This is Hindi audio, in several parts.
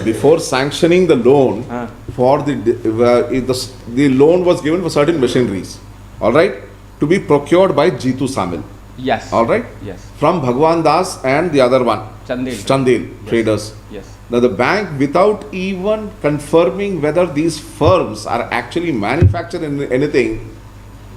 before sanctioning the loan for the loan was given for certain machineries, all right, to be procured by Jitu Samil, Yes. all right, Yes. from Bhagwan Das and the other one, Chandel Traders. Yes. Now the bank, without even confirming whether these firms are actually manufacturing anything,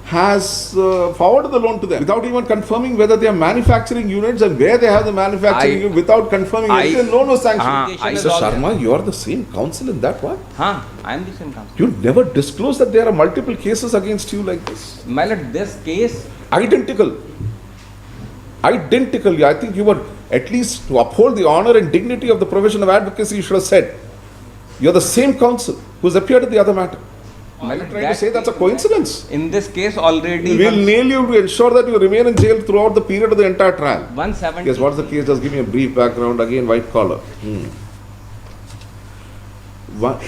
has forwarded the loan to them without even confirming whether they are manufacturing units and where they have the manufacturing unit, without confirming anything. The loan was sanctioned. Mr. Sharma, you are the same counsel in that one. I am the same counsel. You never disclose that there are multiple cases against you like this. My lord, this case, Identical. Identically, I think you were, at least to uphold the honor and dignity of the profession of advocacy, you should have said, you are the same counsel who has appeared in the other matter. my I'm lord, trying to say that's a coincidence. in this case already We will nail you to ensure that you remain in jail throughout the period of the entire trial. 170. Yes, what's the case? Just give me a brief background. Again, white collar.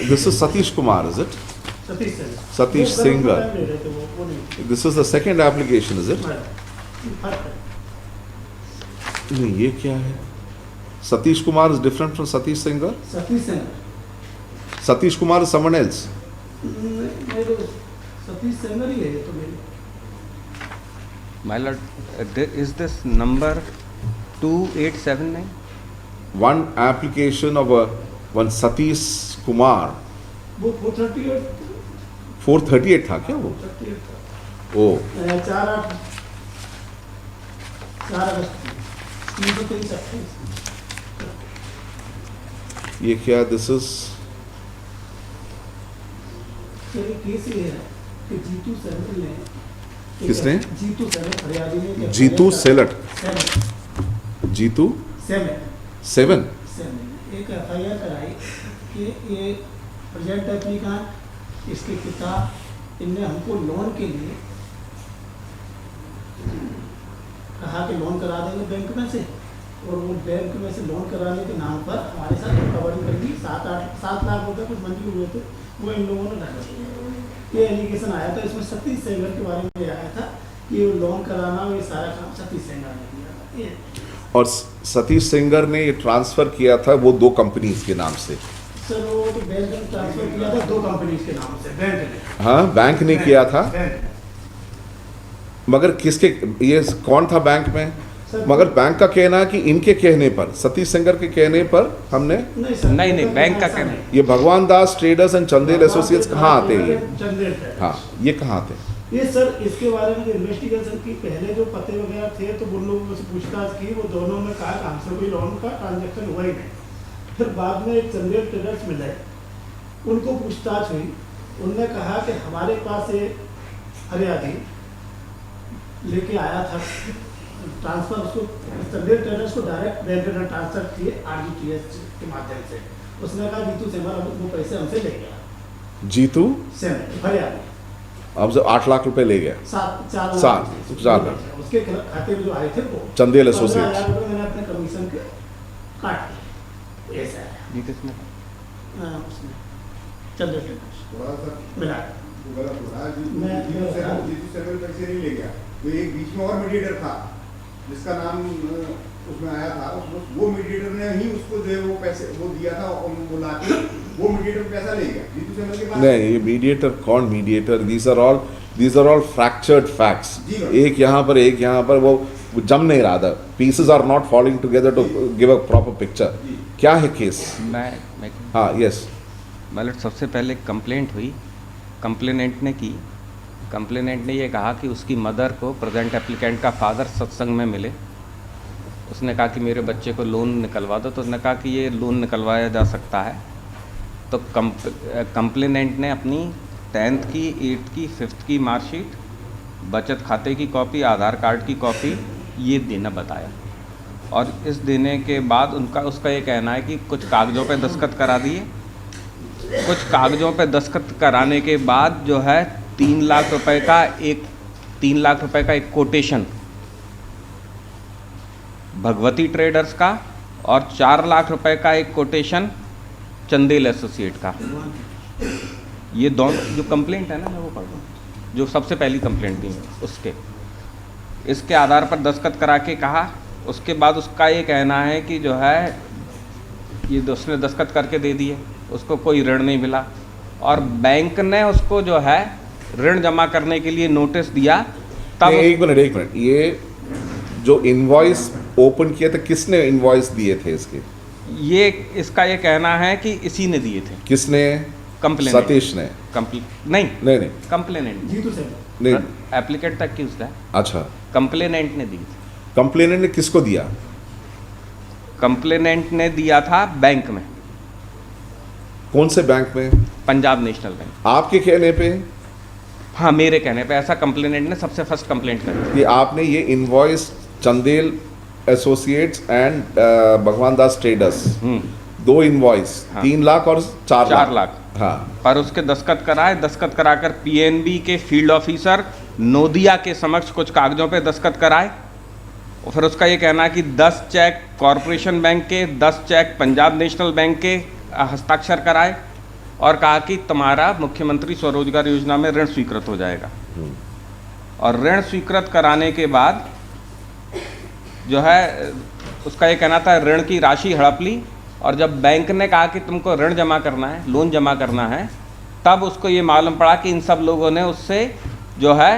This is Satish Kumar, is it? Satish Singhal. This is the second application, is it? नहीं, ये क्या है? Satish Kumar is different from Satish Singhal? Satish Kumar is someone else. My lord, is this number 2879? One application of one Satish Kumar. 438 था क्या वो? ओ, ये क्या? This is किसने? जीतू सेलट. जीतू सेवन. एक एफआईआर कराई कि ये प्रेजेंट एप्लीकेंट, इसके पिता, इनने हमको लोन के लिए कहा कि लोन करा देंगे बैंक में से, और वो बैंक में से लोन कराने के नाम पर हमारे साथ रिकवरी करेंगी 7 लाख रुपए कुछ मंजूर हुए थे, वो इन लोगों ने कर दिया। ये एलिगेशन आया था, इसमें सतीश सेंगर के बारे में आया था कि वो लोन कराना, ये सारा काम सतीश सेंगर ने किया था। और सतीश सेंगर ने ये ट्रांसफर किया था वो 2 कंपनीज के नाम से. सर वो तो बैंक ने ट्रांसफर किया था 2 कंपनीज के नाम से, बैंक ने. हाँ, बैंक ने किया था. मगर किसके, ये कौन था बैंक में? मगर बैंक का कहना है कि इनके कहने पर, सतीश सेंगर के कहने पर हमने नहीं, बैंक का कहना है। ये भगवान दास ट्रेडर्स एंड चंदेल एसोसिएट्स कहाँ आते हैं ये? हाँ, ये कहाँ आते हैं? ये सर इसके बारे में जो इन्वेस्टिगेशन की, पहले जो पते वगैरह थे तो उन लोगों से पूछताछ की, वो दोनों ने कहा कि हमसे कोई लोन का ट्रांजेक्शन हुआ ही नहीं। फिर बाद में एक चंदेल ट्रेडर्स मिले, उनको पूछताछ हुई, उनने कहा कि हमारे पास ये हरियाजी लेके आया था ट्रांसफर, उसको चंदेल ट्रेडर्स को डायरेक्ट बैंक में ट्रांसफर किए आरटीजीएस के माध्यम से। उसने कहा जीतू सेमर वो पैसे हमसे ले गया। जीतू सेमर हरियाणा हमसे 8 लाख रुपए ले गया। 4 लाख उसके खाते में जो आए थे वो चंदेल एसोसिएट्स। 15,000 रुपए मैंने अपने कमीशन के काट दिए। ऐसा है ये किसने? उसने चंदेल ट्रेडर्स मिला। जीतू सेमर पैसे नहीं ले गया, तो एक बीच में और मीडिएटर था जिसका नाम उसमें आया था, वो मीडिएटर ने ही उसको जो है वो पैसे वो दिया था, और वो लाके वो मीडिएटर पैसा ले गया जीतू सेमर के पास। नहीं, ये मीडिएटर कौन mediator? These are all fractured facts. एक यहाँ पर एक यहाँ पर, वो जम नहीं रहा था। Pieces are not falling together to give a proper picture. क्या है केस? मैं हाँ, यस। मतलब सबसे पहले कंप्लेंट हुई, कंप्लेनेंट ने की। कंप्लेनेंट ने ये कहा कि उसकी मदर को प्रेजेंट एप्लीकेंट का फादर सत्संग में मिले। उसने कहा कि मेरे बच्चे को लोन निकलवा दो, तो उसने कहा कि ये लोन निकलवाया जा सकता है। तो कंप्लेनेंट ने अपनी 10th की, 8th की, 5th की मार्कशीट, बचत खाते की कॉपी, आधार कार्ड की कॉपी ये देना बताया। और इस देने के बाद उसका ये कहना है कि कुछ कागज़ों पे दस्तखत करा दिए। कुछ कागज़ों पे दस्तखत कराने के बाद जो है 3 लाख रुपए का एक कोटेशन भगवती ट्रेडर्स का, और 4 लाख रुपए का एक कोटेशन चंदेल एसोसिएट का। ये दोनों जो कंप्लेंट है ना, मैं वो पढ़ रहा हूँ, जो सबसे पहली कंप्लेंट दी उसके, इसके आधार पर दस्तखत करा के कहा। उसके बाद उसका ये कहना है कि जो है ये उसने दस्तखत करके दे दिए, उसको कोई ऋण नहीं मिला, और बैंक ने उसको जो है ऋण जमा करने के लिए नोटिस दिया तब एक मिनट, ये जो इनवॉइस ओपन किया था, किसने इनवॉइस दिए थे इसके? ये इसका ये कहना है कि इसी ने दिए थे। किसने? कंप्लेनेंट। सतीश ने? नहीं कंप्लेनेंट जीतू से नहीं। एप्लीकेंट तक की उसका अच्छा, कंप्लेनेंट ने दी थी। कंप्लेनेंट ने किसको दिया? कंप्लेनेंट ने दिया था बैंक में, कौन से बैंक में? Punjab national bank. आपके कहने पे? हाँ, मेरे कहने पे ऐसा कंप्लेनेंट ने सबसे फर्स्ट कंप्लेंट करी। कि आपने ये इनवॉइस चंदेल एसोसिएट्स एंड भगवान दास ट्रेडर्स, दो इनवॉइस, हाँ। 3 लाख और 4 लाख। हाँ, पर उसके दस्तखत कराए, दस्तखत कराकर पीएनबी के फील्ड ऑफिसर नोदिया के समक्ष कुछ कागजों पे दस्तखत कराए, और फिर उसका ये कहना है कि 10 चेक कॉरपोरेशन बैंक के, 10 चेक पंजाब नेशनल बैंक के हस्ताक्षर कराए, और कहा कि तुम्हारा मुख्यमंत्री स्वरोजगार योजना में ऋण स्वीकृत हो जाएगा। और ऋण स्वीकृत कराने के बाद जो है उसका ये कहना था ऋण की राशि हड़प ली, और जब बैंक ने कहा कि तुमको ऋण जमा करना है, लोन जमा करना है, तब उसको ये मालूम पड़ा कि इन सब लोगों ने उससे जो है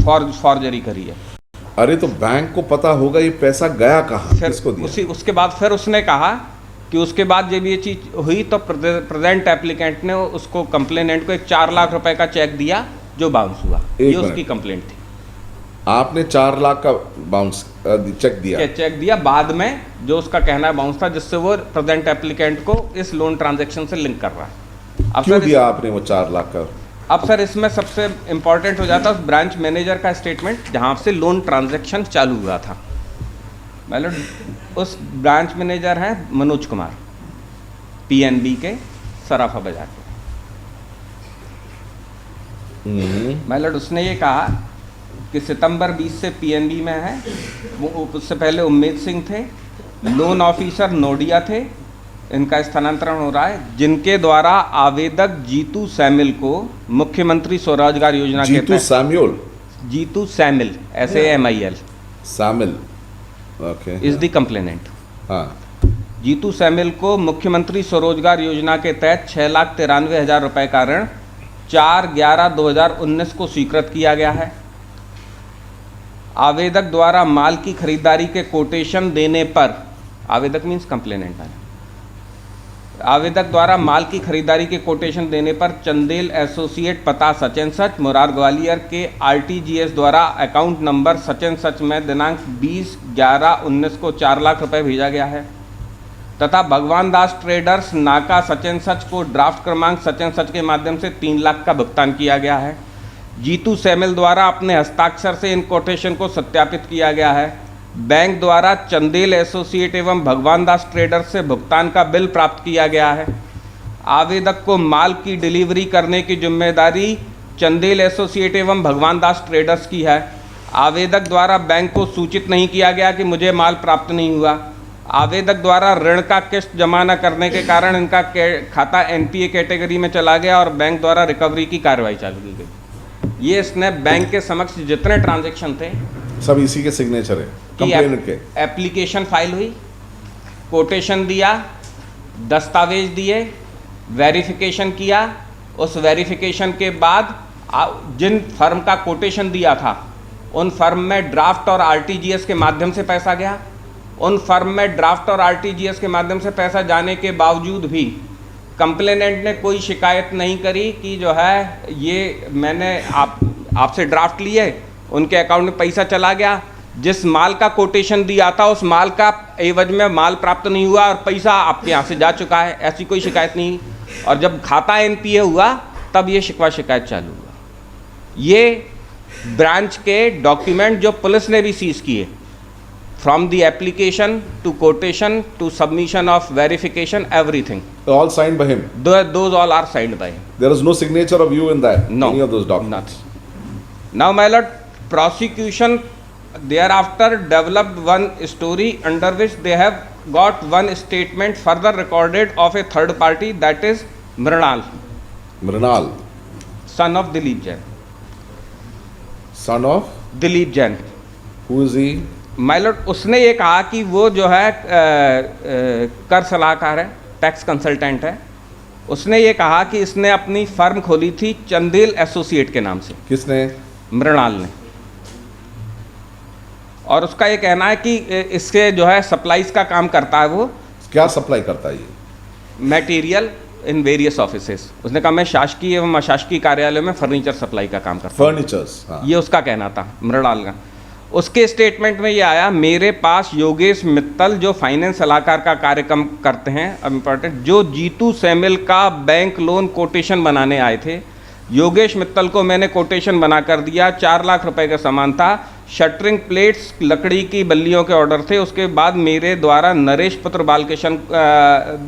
फॉर्जरी करी है। अरे तो बैंक को पता होगा ये पैसा गया कहाँ, किसको दिया? उसके बाद फिर उसने कहा कि उसके बाद जब ये चीज़ हुई तो प्रेजेंट एप्लीकेंट ने उसको कंप्लेनेंट को एक 4 लाख रुपए का चेक दिया जो बाउंस हुआ। ये उसकी कंप्लेंट थी। आपने 4 लाख का बाउंस चेक दिया? चेक दिया बाद में, जो उसका कहना है बाउंस था, जिससे वो प्रेजेंट एप्लीकेंट को इस लोन ट्रांजैक्शन से लिंक कर रहा है। अब क्यों दिया आपने वो 4 लाख का? अब सर इसमें सबसे इम्पोर्टेंट हो जाता है उस ब्रांच मैनेजर का स्टेटमेंट जहाँ से लोन ट्रांजैक्शन चालू हुआ था। मतलब उस ब्रांच मैनेजर हैं मनोज कुमार, पीएनबी के सराफा बाजार के। मतलब उसने ये कहा कि सितंबर 20 से पीएनबी में है, वो उससे पहले उम्मेद सिंह थे, लोन ऑफिसर नोडिया थे, इनका स्थानांतरण हो रहा है, जिनके द्वारा आवेदक जीतू सैमिल को मुख्यमंत्री स्वरोजगार योजना के Jitu Samuel? Jitu Samil, SAMIL Samil, okay, is the complainant. हाँ। जीतू सैमिल को मुख्यमंत्री स्वरोजगार योजना के तहत 6,93,000 रुपए का ऋण 4/11/2019 को स्वीकृत किया गया है। आवेदक द्वारा माल की खरीदारी के कोटेशन देने पर, आवेदक मीन्स कंप्लेनेंट है, आवेदक द्वारा माल की खरीदारी के कोटेशन देने पर चंदेल एसोसिएट पता such and such Murar Gwalior के RTGS द्वारा account number such and such में दिनांक 20/11/19 को 4 लाख रुपए भेजा गया है, तथा भगवान दास ट्रेडर्स नाका सच एंड सच को ड्राफ्ट क्रमांक सच एंड सच के माध्यम से 3 लाख का भुगतान किया गया है। जीतू सैमिल द्वारा अपने हस्ताक्षर से इन कोटेशन को सत्यापित किया गया है। बैंक द्वारा चंदेल एसोसिएट एवं भगवान दास ट्रेडर्स से भुगतान का बिल प्राप्त किया गया है। आवेदक को माल की डिलीवरी करने की जिम्मेदारी चंदेल एसोसिएट एवं भगवान दास ट्रेडर्स की है। आवेदक द्वारा बैंक को सूचित नहीं किया गया कि मुझे माल प्राप्त नहीं हुआ। आवेदक द्वारा ऋण का किस्त जमा न करने के कारण इनका खाता NPA कैटेगरी में चला गया और बैंक द्वारा रिकवरी की कार्रवाई चालू की गई। ये इसने बैंक के समक्ष जितने ट्रांजैक्शन थे सब इसी के सिग्नेचर है, कंप्लेनेंट के। एप्लीकेशन फाइल हुई, कोटेशन दिया, दस्तावेज दिए, वेरिफिकेशन किया, उस वेरिफिकेशन के बाद जिन फर्म का कोटेशन दिया था उन फर्म में ड्राफ्ट और RTGS के माध्यम से पैसा गया। उन फर्म में ड्राफ्ट और RTGS के माध्यम से पैसा जाने के बावजूद भी कंप्लेनेंट ने कोई शिकायत नहीं करी कि जो है ये मैंने आपसे ड्राफ्ट लिए, उनके अकाउंट में पैसा चला गया, जिस माल का कोटेशन दिया था उस माल का एवज में माल प्राप्त नहीं हुआ और पैसा आपके यहाँ से जा चुका है, ऐसी कोई शिकायत नहीं। और जब खाता NPA हुआ तब ये शिकायत चालू हुआ। ये ब्रांच के डॉक्यूमेंट जो पुलिस ने भी सीज किए, from the application to quotation to submission of verification, everything all signed by him? Those all are signed by him. There is no signature of you in that? No, any of those documents? Nothing. Now my lord, prosecution thereafter developed one story under which they have got one statement further recorded of a third party, that is Mrinal, son of Dilip Jain. Son of? Dilip Jain. Who is he? My Lord, उसने ये कहा कि वो जो है कर सलाहकार है, टैक्स कंसल्टेंट है। उसने ये कहा कि इसने अपनी फर्म खोली थी चंदेल एसोसिएट के नाम से, किसने? मृणाल ने। और उसका ये कहना है कि इससे जो है सप्लाईज का काम करता है वो, क्या सप्लाई करता है ये? Material in various offices. उसने कहा मैं शासकीय एवं अशासकीय कार्यालय में फर्नीचर सप्लाई का काम करता हूं। फर्नीचर्स, हाँ। ये उसका कहना था, मृणाल का। उसके स्टेटमेंट में ये आया, मेरे पास योगेश मित्तल जो फाइनेंस सलाहकार का कार्यक्रम करते हैं, अब इम्पॉर्टेंट, जो जीतू सैमुअल का बैंक लोन कोटेशन बनाने आए थे। योगेश मित्तल को मैंने कोटेशन बना कर दिया, 4 लाख रुपए का सामान था, शटरिंग प्लेट्स, लकड़ी की बल्लियों के ऑर्डर थे। उसके बाद मेरे द्वारा नरेश पुत्र बालकिशन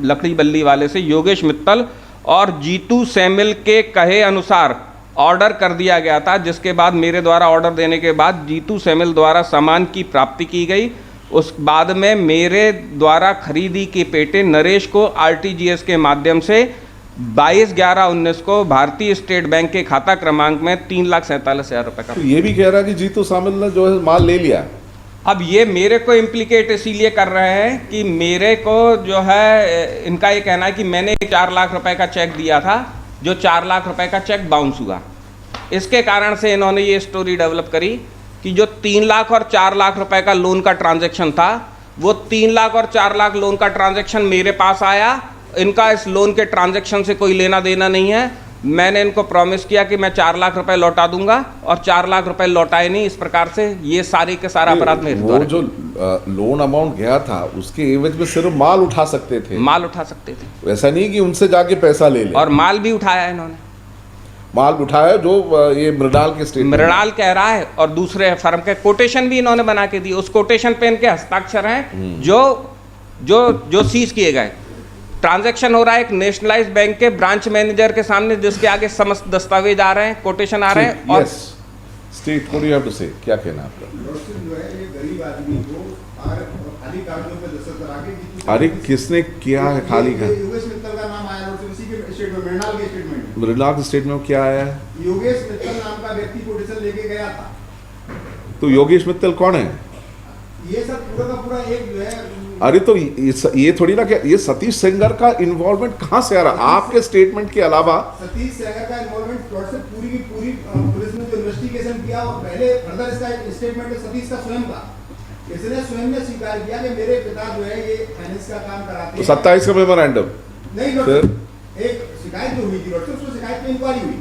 लकड़ी बल्ली वाले से योगेश मित्तल और जीतू सैमुअल के कहे अनुसार ऑर्डर कर दिया गया था, जिसके बाद मेरे द्वारा ऑर्डर देने के बाद जीतू सैमुअल द्वारा सामान की प्राप्ति की गई। उस बाद में मेरे द्वारा खरीदी के पेटे नरेश को आरटीजीएस के माध्यम से 22/11/19 को भारतीय स्टेट बैंक के खाता क्रमांक में 3,47,000 रुपये का। तो ये भी कह रहा है कि जीतू सामिल ने जो है माल ले लिया। अब ये मेरे को इम्प्लीकेट इसीलिए कर रहे हैं कि मेरे को जो है, इनका ये कहना है कि मैंने 4 लाख रुपए का चेक दिया था, जो 4 लाख रुपए का चेक बाउंस हुआ। इसके कारण से इन्होंने ये स्टोरी डेवलप करी कि जो 3 लाख और 4 लाख रुपए का लोन का ट्रांजैक्शन था, वो 3 लाख और 4 लाख लोन का ट्रांजैक्शन मेरे पास आया। इनका इस लोन के ट्रांजैक्शन से कोई लेना देना नहीं है। मैंने इनको प्रॉमिस किया कि मैं 4 लाख रुपए लौटा दूंगा, और 4 लाख रुपए लौटाए नहीं। इस प्रकार से ये सारे के सारा अपराध मेरे वो द्वारा। जो लोन अमाउंट गया था उसके एवज में सिर्फ माल उठा सकते थे, माल उठा सकते थे, ऐसा नहीं कि उनसे जाके पैसा ले ले। और माल भी उठाया इन्होंने। माल उठाया जो ये मृणाल के स्टेटमेंट, मृणाल कह रहा है, और दूसरे फर्म के कोटेशन भी इन्होंने बना के दिए। उस कोटेशन पे इनके हस्ताक्षर हैं जो जो जो सीज किए गए। ट्रांजैक्शन हो रहा है एक नेशनलाइज्ड बैंक के ब्रांच मैनेजर के सामने, जिसके आगे समस्त दस्तावेज आ रहे हैं, कोटेशन आ रहे हैं। और state what do you have to say, क्या कहना है आपका? लॉर्डशिप जो है ये गरीब आदमी को खाली कागजों पे दस्तखत करा के जीतू अरे किसने किया है खाली का? योगेश मित्तल का नाम आया लॉर्डशिप, उसी के स्टेटमेंट, मृणाल के स्टेटमेंट। मृणाल के स्टेटमेंट में क्या आया है? योगेश मित्तल नाम का व्यक्ति कोटेशन लेके गया था। तो योगेश मित्तल कौन है? ये सब पूरा का पूरा एक जो है, अरे तो ये थोड़ी ना, क्या ये सतीश सेंगर का इन्वॉल्वमेंट कहाँ से आ रहा? आपके स्टेटमेंट के अलावा सतीश सेंगर का इन्वॉल्वमेंट लॉर्डशिप पूरी की पूरी पुलिस ने जो इन्वेस्टिगेशन किया, और पहले फर्दर इसका स्टेटमेंट है सतीश का स्वयं का। इसने स्वयं ने स्वीकार किया कि मेरे पिता जो है ये फाइनेंस का काम कराते तो हैं। 27 का मेमोरेंडम नहीं लॉर्डशिप, एक शिकायत जो हुई थी लॉर्डशिप, उसको शिकायत पे इंक्वायरी हुई।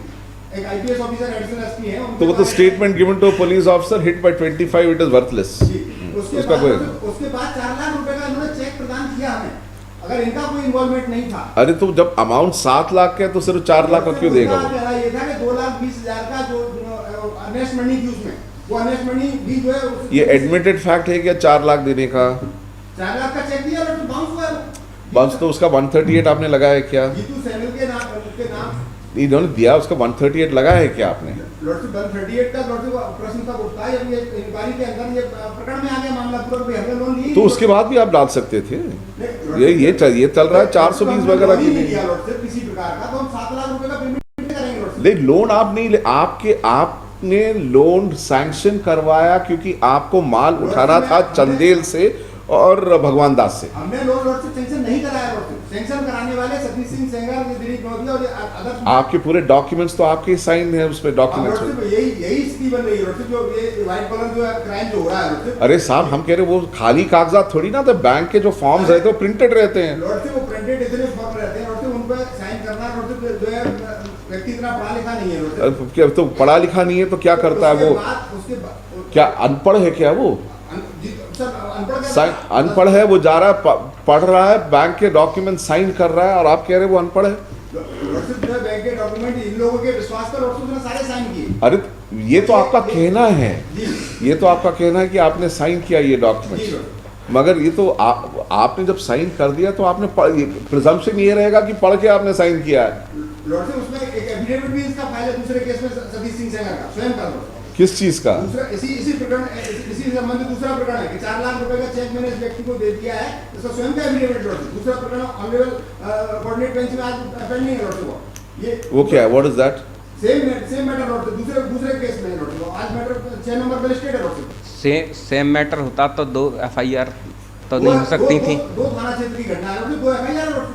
एक आईपीएस ऑफिसर एडिशनल एसपी है, तो वो तो statement given to police officer hit by 25 it is worthless. उसका कोई, उसके बाद 4 लाख रुपए का इन्होंने चेक प्रदान किया हमें। अगर इनका कोई इन्वॉल्वमेंट नहीं था। अरे तो जब अमाउंट 7 लाख का है तो सिर्फ 4 लाख का क्यों देगा वो? ये था कि 2,20,000 का जो अर्नेस्ट मनी थी उसमें, वो अर्नेस्ट मनी भी जो है ये एडमिटेड फैक्ट है क्या 4 लाख देने का? 4 लाख का चेक दिया और बाउंस हुआ। बाउंस तो उसका 138 आपने लगाया क्या? जीतू सैमुअल के नाम इन्होंने दिया, उसका 138 लगाया है क्या आपने? लॉर्डशिप 138 का लॉर्डशिप प्रश्न तब उठता है जब ये इंक्वायरी के अंदर ये प्रकरण में आ गया मामला पूरा, भी हमने लोन ली। तो उसके बाद भी आप डाल सकते थे। ये चल रहा है 420 वगैरह की नहीं। लॉर्डशिप किसी प्रकार का, तो हम 7 लाख रुपए का पेमेंट करेंगे लॉर्डशिप। लेकिन लोन आप नहीं ले, आपने लोन सैंक्शन करवाया क्योंकि आपको माल उठाना था चंदेल से और भगवान दास से। हमने लोन लॉर्डशिप सैंक्शन नहीं कराया। लॉर्डशिप सैंक्शन कराने वाले सतीश सिंह सेंगर, दिलीप नोदिया और अदर, आपके पूरे डॉक्यूमेंट्स तो आपके साइन है उस पे डॉक्यूमेंट्स में। यही स्थिति बन रही है लॉर्डशिप, जो ये व्हाइट कॉलर जो है क्राइम जो हो रहा है लॉर्डशिप। अरे साहब हम कह रहे वो खाली कागजात थोड़ी ना, तो बैंक के जो फॉर्म्स रहते हैं वो प्रिंटेड रहते हैं। लॉर्डशिप वो प्रिंटेड इतने फॉर्म रहते हैं लॉर्डशिप, उन पर साइन करना लॉर्डशिप जो है व्यक्ति इतना पढ़ा लिखा नहीं है लॉर्डशिप। क्या तो पढ़ा लिखा नहीं है तो क्या करता है वो? उसके बाद क्या अनपढ़ है क्या वो? अनपढ़ है वो, जा रहा है पढ़ रहा है, बैंक के डॉक्यूमेंट साइन कर रहा है, और आप कह रहे हैं वो अनपढ़ है? लॉर्डशिप जो है बैंक के डॉक्यूमेंट इन लोगों के विश्वास पर लॉर्डशिप ने सारे साइन किए। अरे ये तो आपका कहना है, ये तो आपका कहना है कि आपने साइन किया ये डॉक्यूमेंट, मगर ये तो आपने जब साइन कर दिया तो आपने प्रिजम्पशन ये रहेगा कि पढ़ के आपने साइन किया है। लॉर्डशिप उसमें एक एफिडेविट भी इसका फाइल है दूसरे केस में सतीश सिंह सेंगर का स्वयं का। किस चीज का? दूसरा इसी प्रकरण, इसी संबंधित दूसरा प्रकरण है कि 4 लाख रुपए का चेक मैंने इस व्यक्ति को दे दिया है, इसका स्वयं का एफिडेविट लॉर्डशिप। दूसरा प्रकरण ऑनरेबल कोऑर्डिनेट बेंच में आज पेंडिंग है लॉर्डशिप। ये वो क्या है? What is that? Same matter lordship, दूसरे केस में लॉर्डशिप आज मैटर 6 नंबर पे लिस्टेड है लॉर्डशिप। सेम मैटर होता तो 2 FIR तो नहीं हो सकती थी। दो थाना क्षेत्र की घटना है, उसमें 2 FIR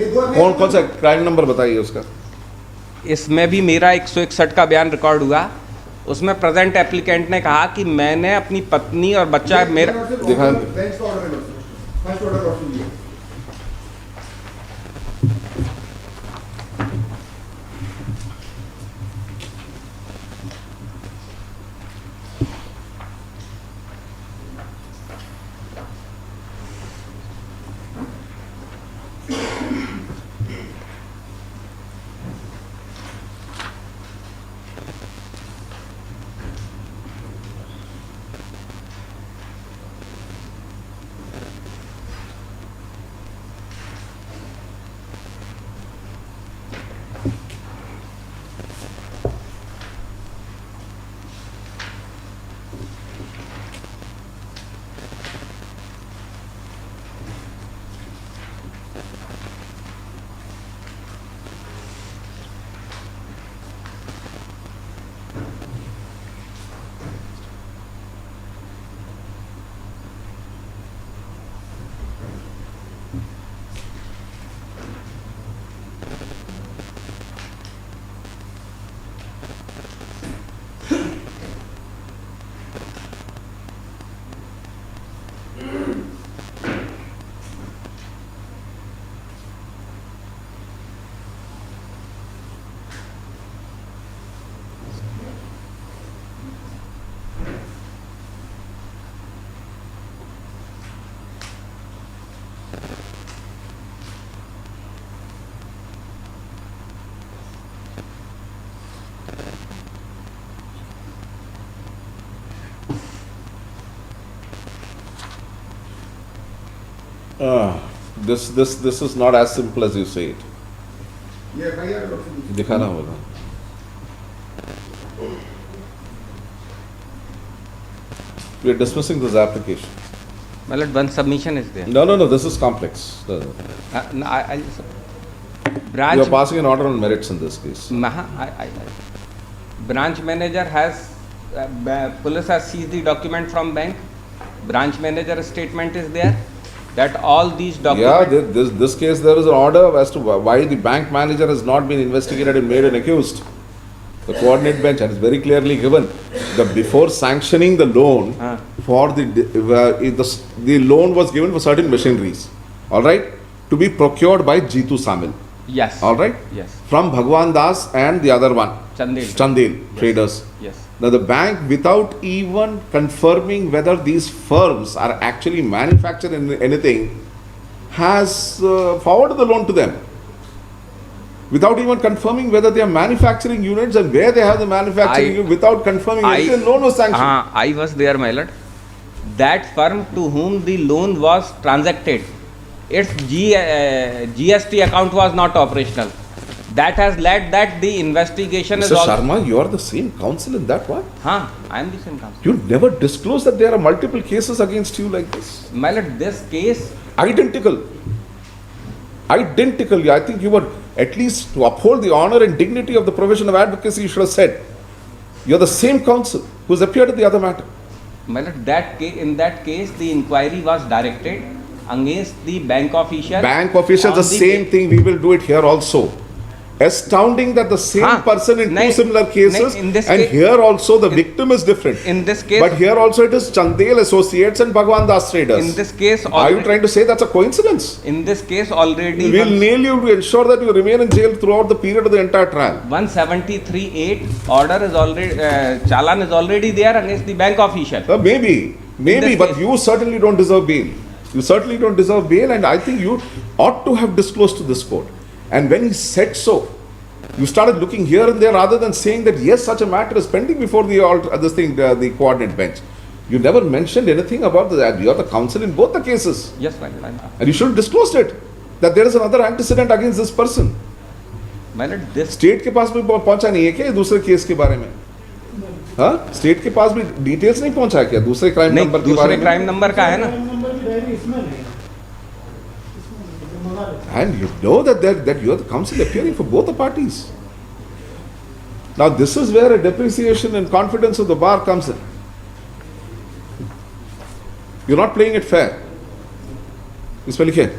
ये 2 FIR कौन कौन सा क्राइम नंबर बताइए उसका? इसमें भी मेरा 161 का बयान रिकॉर्ड हुआ। उसमें प्रेजेंट एप्लीकेंट ने कहा कि मैंने अपनी पत्नी और बच्चा मेरा दिखा- बेंच का ऑर्डर है, फर्स्ट ऑर्डर ऑफ लिया। This is not as simple as you say it. ये FIR डॉक्टर दिखाना होगा। We are dismissing this application. मतलब one submission is there. No, this is complex. No. No, I You branch are passing an order on merits in this case. branch manager has police has seized the document from bank. Branch manager statement is there that all these Yeah, documents. this case there is an order as to why the bank manager has not been investigated and made an accused. The coordinate bench, and it's very clearly given, before sanctioning the loan for the loan was given for certain machineries, all right, to be procured by Jitu Samil, Yes. all right, Yes. from Bhagwan Das and the other one, Chandel traders. Yes. Now the bank, without even confirming whether these firms are actually manufacturing anything, has forwarded the loan to them. Without even confirming whether they are manufacturing units and where they have the manufacturing unit, without confirming anything, the loan was sanctioned. I was there, my lord. That firm to whom the loan was transacted, its GST account was not operational. That has led that the investigation is Mr. also. Sharma, you are the same counsel in that one. I am the same counsel. You never disclose that there are multiple cases against you like this. My lord, this case, Identical. Identical. I think you were, at least to uphold the honor and dignity of the profession of advocacy, you should have said, you are the same counsel who has appeared in the other matter. my lord, in that case, the inquiry was directed against the bank official. Bank officials, on the same thing, we will do it here also. Astounding that the same person in two Nahin, similar cases, in this and case- here also the victim is different. In this case, But here also it is Chandel Associates and Bhagwan Das Traders. in this case, Are you already, trying to say that's a coincidence? in this case already, We'll nail you to ensure that you remain in jail throughout the period of the entire trial. 173(8) order is already, challan is already there against the bank official. Maybe, this but case- you certainly don't deserve bail. You certainly don't deserve bail, and I think you ought to have disclosed to this court. And when he said so, you started looking here and there rather than saying that yes, such a matter is pending before the the coordinate bench. You never mentioned anything about that. You are the counsel in both the cases, Yes, my lord. and you should have disclosed it. That there is another antecedent against this person. My lord, this state के पास भी पहुंचा नहीं है क्या ये दूसरे केस के बारे में? हाँ, स्टेट के पास भी डिटेल्स नहीं पहुंचा है क्या दूसरे क्राइम नहीं, नंबर के दूसरे बारे में? क्राइम नंबर का है ना। नंबर की डायरी इसमें नहीं है, इसमें मंगा लेते हैं। And you know that you are the counsel appearing for both the parties. Now this is where a depreciation and confidence of the bar comes in. You're not playing it fair. इस पे लिखे,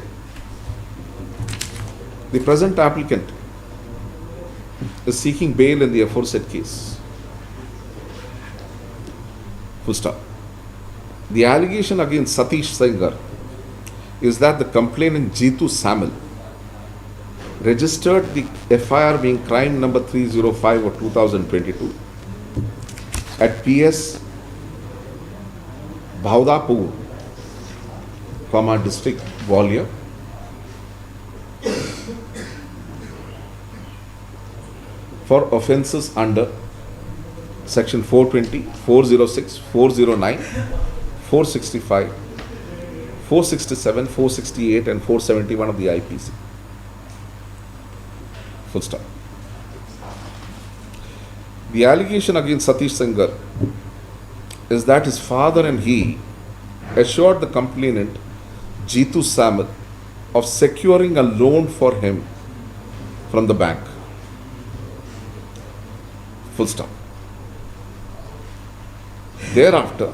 the present applicant is seeking bail in the aforesaid case. Full stop. The allegation against Satish Sengar is that the complainant Jeetu Samal registered the FIR being crime number 305 of 2022 at PS Bhaudapur, district Gwalior for offences under section 420, 406, 409, 465, 467, 468 and 471 of the IPC. Full stop. The allegation against Satish Sengar is that his father and he assured the complainant Jeetu Samal of securing a loan for him from the bank. Full stop. Thereafter,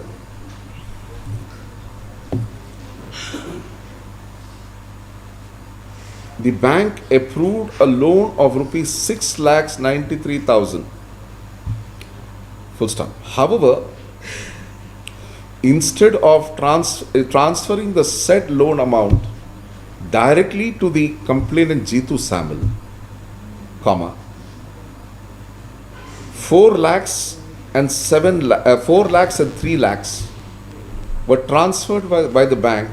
the bank approved a loan of rupees 6,93,000. Full stop. However, instead of transferring the said loan amount directly to the complainant Jeetu Samal, 4 lakhs and 4 lakhs and 3 lakhs were transferred by the bank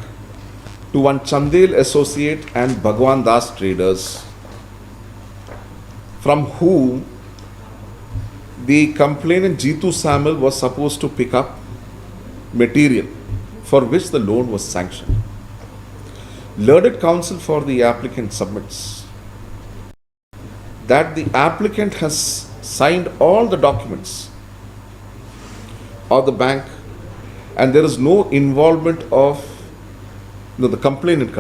to one Chandel Associate and Bhagwan Das Traders, from whom the complainant Jeetu Samal was supposed to pick up material for which the loan was sanctioned. Learned counsel for the applicant submits that the applicant has signed all the documents of the bank and there is no involvement of the complainant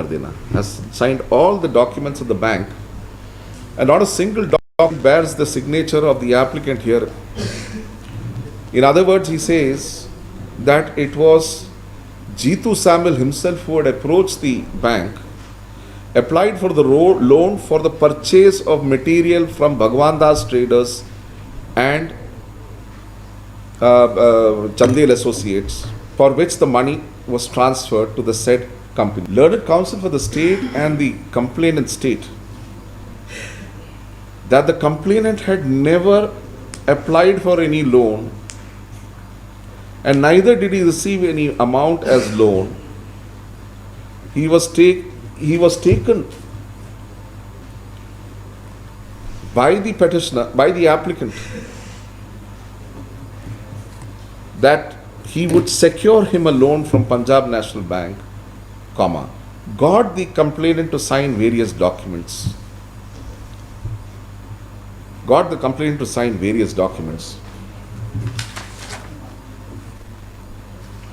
has signed all the documents of the bank and not a single document bears the signature of the applicant here. In other words, he says that it was Jeetu Samal himself who had approached the bank, applied for the loan for the purchase of material from Bhagwan Das Traders and Chandel Associates, for which the money was transferred to the said company. Learned counsel for the state and the complainant state that the complainant had never applied for any loan and neither did he receive any amount as loan. He was taken by the petitioner, by the applicant, that he would secure him a loan from Punjab National Bank, got the complainant to sign various documents.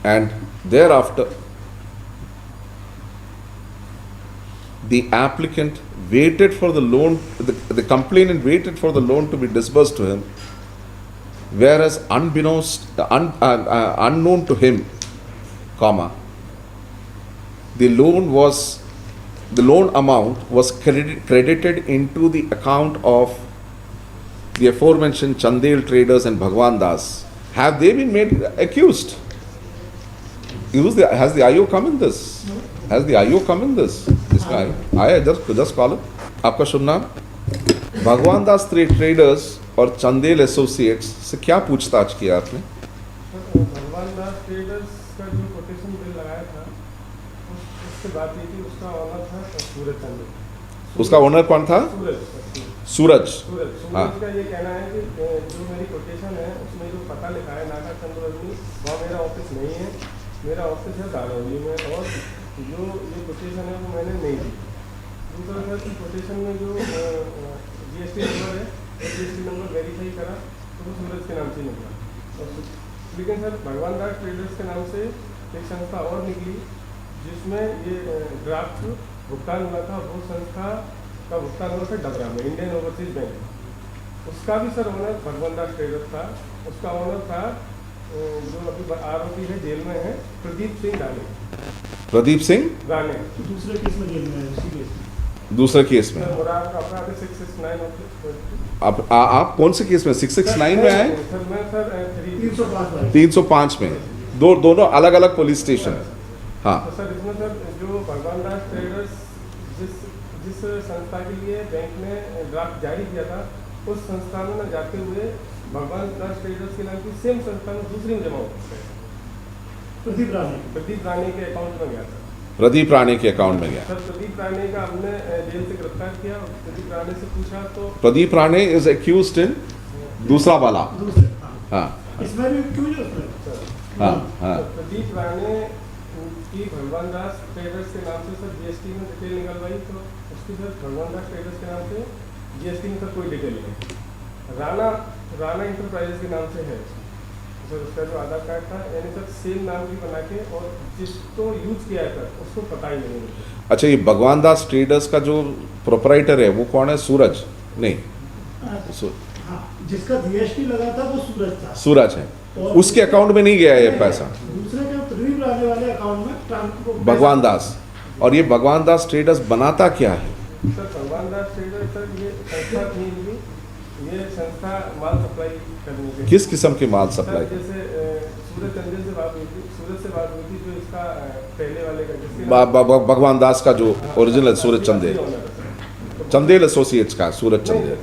And thereafter, the applicant waited for the loan, the complainant waited for the loan to be disbursed to him, whereas unknown to him, the loan amount was credited into the account of the aforementioned Chandel Traders and Bhagwan Das. Have they been made accused? Has the IO come in this? Has the IO come in this? This guy? I just call him. आपका शुभ नाम? भगवान दास ट्रेडर्स और चंदेल एसोसिएट्स से क्या पूछताछ किया आपने? भगवान दास ट्रेडर्स का जो कोटेशन बिल लगाया था, उससे बात हुई थी, उसका ओनर था सूरज चंदेल। उसका ओनर कौन था? सूरज। हाँ। का ये कहना है कि जो मेरी कोटेशन है उसमें जो पता लिखा है नागा चंद्रवली, वहाँ मेरा ऑफिस नहीं है, मेरा ऑफिस है दारौली में, और जो ये कोटेशन है वो मैंने नहीं दी। दूसरा सर की कोटेशन में जो GST नंबर है, GST नंबर वेरीफाई करा तो वो सूरज के नाम से निकला, लेकिन सर भगवान दास ट्रेडर्स के नाम से एक संस्था और निकली जिसमें ये ड्राफ्ट भुगतान हुआ था। वो संस्था का भुगतान हुआ था डबरा में, इंडियन ओवरसीज बैंक। उसका भी सर ओनर भगवान दास ट्रेडर्स था, उसका ओनर था जो अभी आरोपी है जेल में है, प्रदीप सिंह राणे। प्रदीप सिंह राणे तो दूसरे केस में जेल में है, उसी केस में। दूसरे केस में। सर मुराद अपराध 669 आप कौन से केस में 669 में आए? सर मैं सर 305 भाई। 305 में। दोनों अलग अलग पुलिस स्टेशन। हाँ तो सर इसमें सर जो भगवान दास ट्रेडर्स जिस संस्था के लिए बैंक ने ड्राफ्ट जारी किया था, उस संस्था में न जाते हुए भगवान दास ट्रेडर्स के नाम की सेम संस्था में दूसरी में जमा हो गया। प्रदीप राणे के अकाउंट में गया था। प्रदीप राणे के अकाउंट में गया। सर प्रदीप राणे का हमने जेल से गिरफ्तार किया और प्रदीप राणे से पूछा तो प्रदीप राणे इज एक्यूज्ड इन दूसरा वाला। दूसरे, हाँ। हाँ इसमें भी क्यों है उसमें? हाँ हाँ। तो प्रदीप राणे की भगवान दास ट्रेडर्स के नाम से सर जीएसटी में डिटेल निकलवाई, तो उसकी सर भगवान दास ट्रेडर्स के नाम से जीएसटी में सर कोई डिटेल नहीं। राणा इंटरप्राइजेस के नाम से है सर, उसका जो आधार कार्ड था, यानी सर सेम नाम भी बना के, और जिसको यूज किया है सर उसको पता ही नहीं मुझे। अच्छा, ये भगवान दास ट्रेडर्स का जो प्रोपराइटर है वो कौन है? सूरज? नहीं, हाँ, जिसका जीएसटी लगा था वो सूरज था। सूरज है, उसके अकाउंट में नहीं गया ये पैसा, दूसरे के प्रदीप राणे वाले अकाउंट में ट्रांसफर। भगवान दास। और ये भगवान दास ट्रेडर्स बनाता क्या है? सर भगवान दास ट्रेडर्स सर ये संस्था नहीं हुई, ये संस्था माल सप्लाई करने के। किस किस्म के माल सप्लाई? सर जैसे सूरज चंदेल से बात हुई थी, सूरज से बात हुई थी जो इसका पहले वाले का जिसके भगवान दास का जो ओरिजिनल सूरज चंदेल, चंदेल एसोसिएट्स का सूरज चंदेल।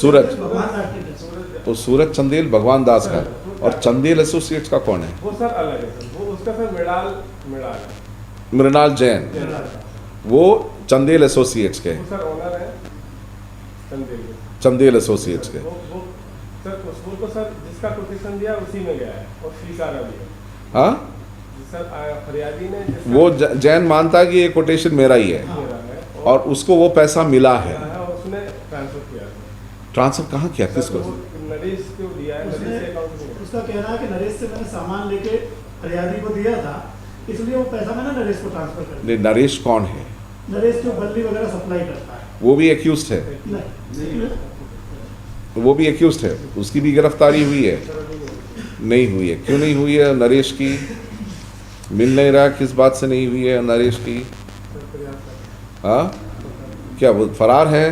सूरज। भगवान दास ट्रेडर्स। तो सूरज चंदेल भगवान दास का, और चंदेल एसोसिएट्स का कौन है? वो सर अलग है सर, वो उसका सर मृणाल है, मृणाल जैन, वो चंदेल एसोसिएट्स के, वो सर ओनर है चंदेल के। चंदेल एसोसिएट्स के। वो सर उसको तो सर जिसका कोटेशन दिया उसी में गया है, और स्वीकारा भी है। हाँ, सर फरियादी ने वो जैन मानता है कि ये कोटेशन मेरा ही है, मेरा है, और उसको वो पैसा मिला है। और उसने ट्रांसफर किया। ट्रांसफर कहाँ किया? सर, किसको? वो नरेश को दिया है, नरेश के अकाउंट में। उसका कहना है कि नरेश से मैंने सामान लेके फरियादी को दिया था, इसलिए वो पैसा मैंने नरेश को ट्रांसफर कर दिया। नहीं, नरेश कौन है? नरेश जो बल्ली वगैरह सप्लाई करता है। वो भी एक्यूज्ड है, नहीं, वो भी एक्यूज्ड है, उसकी भी गिरफ्तारी हुई है? नहीं हुई है। क्यों नहीं हुई है? नरेश की मिल नहीं रहा, किस बात से नहीं हुई है नरेश की? हाँ, क्या वो फरार है?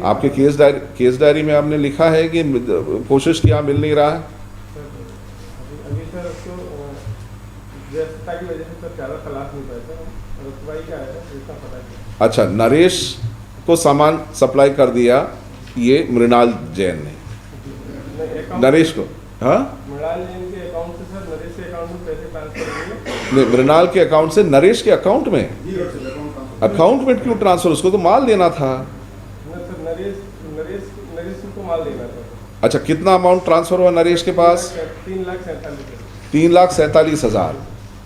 आपके केस डायरी में आपने लिखा है कि कोशिश किया, मिल नहीं रहा है। अभी सर उसको व्यस्तता की वजह से सर ज़्यादा तलाश नहीं पाया सर, रुतबाई क्या है इसका पता नहीं। अच्छा, नरेश को सामान सप्लाई कर दिया ये मृणाल जैन ने, नरेश को। हाँ, मृणाल जैन के अकाउंट से सर नरेश के अकाउंट में पैसे ट्रांसफर हुए। नहीं, मृणाल के अकाउंट से नरेश के अकाउंट में? अकाउंट में क्यों ट्रांसफर? उसको तो माल देना था। सर नरेश को माल देना था। अच्छा, कितना अमाउंट ट्रांसफर हुआ नरेश के पास? 3,47,000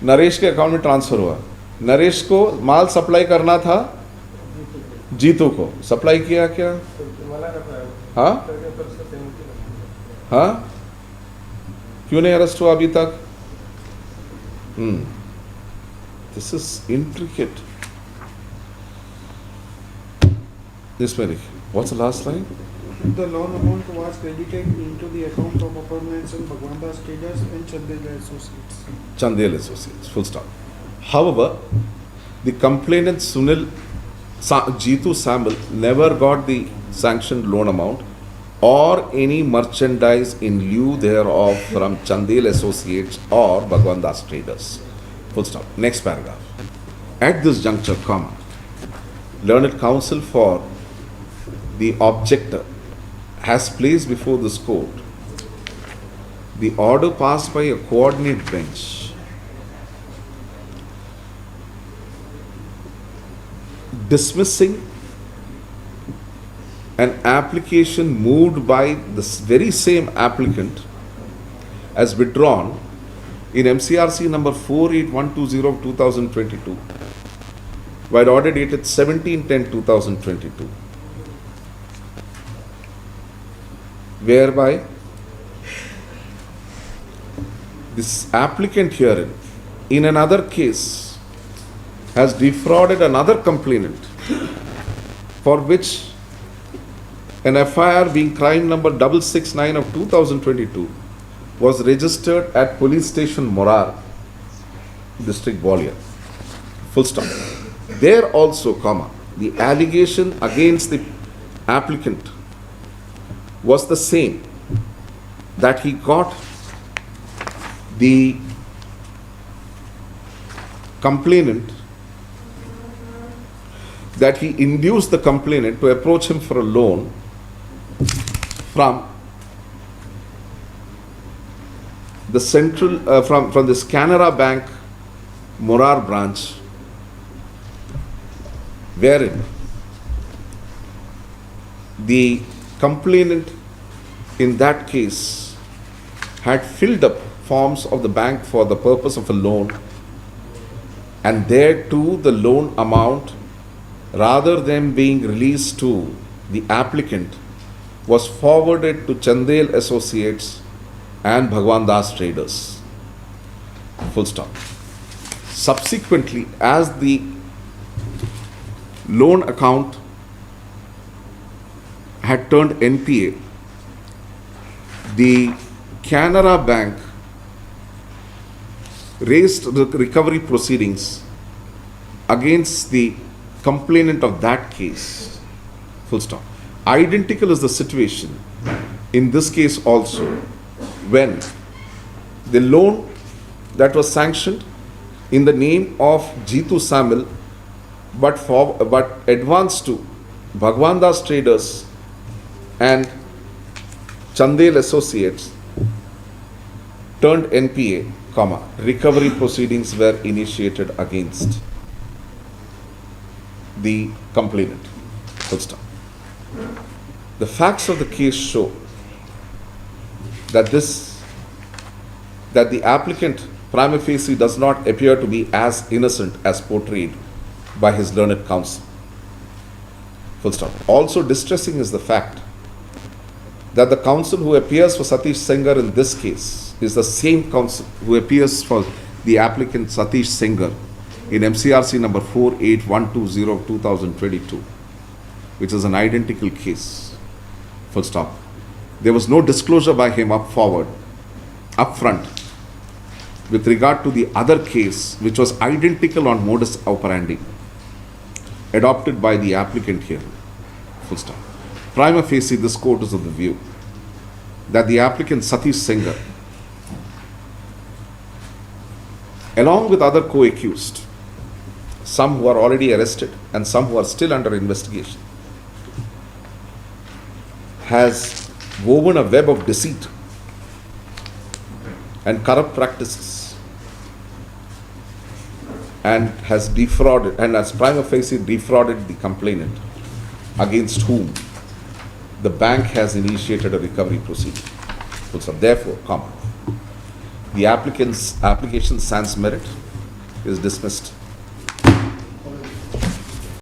नरेश के अकाउंट में ट्रांसफर हुआ। नरेश को माल सप्लाई करना था, जीतू को सप्लाई किया क्या? मना करता है। हाँ हाँ, क्यों नहीं अरेस्ट हुआ अभी तक? This is intricate. इसमें लिखिए, what's the last line? The loan amount was credited into the account of aforementioned Bhagwan Das Traders and Chandel Associates. Chandel Associates, full stop. However, the complainant Jeetu Samuel never got the sanctioned loan amount or any merchandise in lieu thereof from Chandel Associates or Bhagwan Das Traders. Full stop. Next paragraph. At this juncture, learned counsel for the objector has placed before this court the order passed by a coordinate bench dismissing an application moved by this very same applicant as withdrawn in MCRC number 48120 of 2022 by order dated 17/10/2022, whereby this applicant herein in another case has defrauded another complainant for which an FIR being crime number 669 of 2022 was registered at police station Morar, district Gwalior. Full stop. There also, comma, the allegation against the applicant was the same, that he got the complainant, that he induced the complainant to approach him for a loan from the central, from this Canara Bank Morar branch, wherein the complainant in that case had filled up forms of the bank for the purpose of a loan, and there too the loan amount, rather than being released to the applicant, was forwarded to Chandel Associates and Bhagwan Das Traders. Full stop. Subsequently, as the loan account had turned NPA, the Canara Bank raised the recovery proceedings against the complainant of that case. Full stop. Identical is the situation in this case also, when the loan that was sanctioned in the name of Jeetu Samil but advanced to Bhagwan Das Traders and Chandel Associates turned NPA, comma, recovery proceedings were initiated against the complainant. Full stop. The facts of the case show that the applicant prima facie does not appear to be as innocent as portrayed by his learned counsel. Full stop. Also distressing is the fact that the counsel who appears for Satish Sengar in this case is the same counsel who appears for the applicant Satish Sengar in MCRC number 48120 of 2022, which is an identical case. Full stop. There was no disclosure by him up front with regard to the other case, which was identical on modus operandi adopted by the applicant here. Full stop. Prima facie, this court is of the view that the applicant Satish Sengar, along with other co-accused, some who are already arrested and some who are still under investigation, has woven a web of deceit and corrupt practices and has defrauded and has prima facie defrauded the complainant, against whom the bank has initiated a recovery proceeding. So therefore, comma, the applicant's application sans merit is dismissed